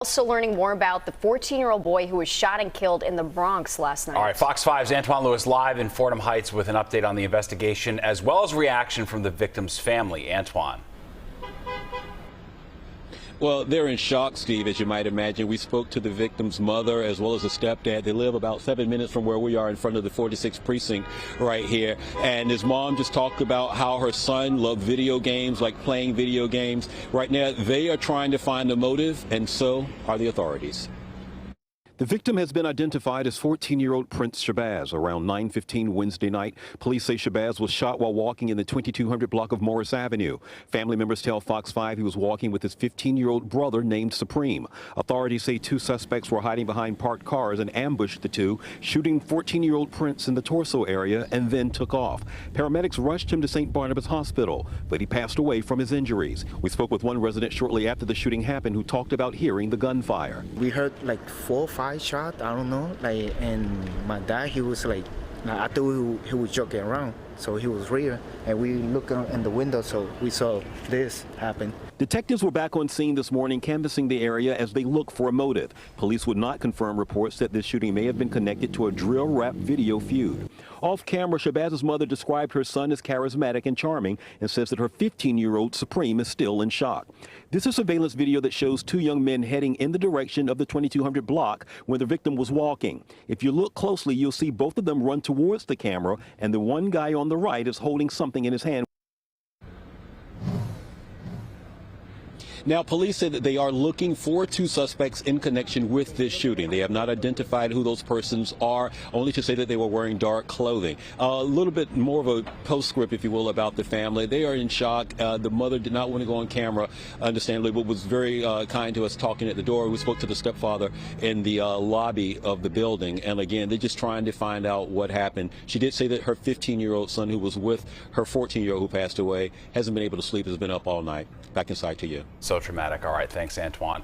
Also learning more about the 14-year-old boy who was shot and killed in the Bronx last night. All right, Fox 5's Antoine Lewis live in Fordham Heights with an update on the investigation as well as reaction from the victim's family. Antoine. Well, they're in shock, Steve, as you might imagine. We spoke to the victim's mother as well as the stepdad. They live about 7 minutes from where we are in front of the 46th precinct right here. And his mom just talked about how her son loved video games, like playing video games. Right now, they are trying to find a motive, and so are the authorities. The victim has been identified as 14-year-old Prince Shabazz. Around 9:15 Wednesday night, police say Shabazz was shot while walking in the 2200 block of Morris Avenue. Family members tell Fox 5 he was walking with his 15-year-old brother named Supreme. Authorities say two suspects were hiding behind parked cars and ambushed the two, shooting 14-year-old Prince in the torso area and then took off. Paramedics rushed him to St. Barnabas Hospital, but he passed away from his injuries. We spoke with one resident shortly after the shooting happened who talked about hearing the gunfire. We heard like 4 or 5 shot, I don't know, and my dad, he was like I thought he was joking around, so he was real, and we looked in the window, so we saw this happen. Detectives were back on scene this morning canvassing the area as they look for a motive. Police would not confirm reports that this shooting may have been connected to a drill rap video feud. Off camera, Shabazz's mother described her son as charismatic and charming and says that her 15-year-old Supreme is still in shock. This is surveillance video that shows two young men heading in the direction of the 2200 block where the victim was walking. If you look closely, you'll see both of them run towards the camera, and the one guy on the right is holding something in his hand. Now, police said that they are looking for two suspects in connection with this shooting. They have not identified who those persons are, only to say that they were wearing dark clothing. A little bit more of a postscript, if you will, about the family. They are in shock. The mother did not want to go on camera, understandably, but was very kind to us talking at the door. We spoke to the stepfather in the lobby of the building, and again, they're just trying to find out what happened. She did say that her 15-year-old son, who was with her 14-year-old who passed away, hasn't been able to sleep, has been up all night. Back inside to you. So traumatic. All right, thanks, Antoine.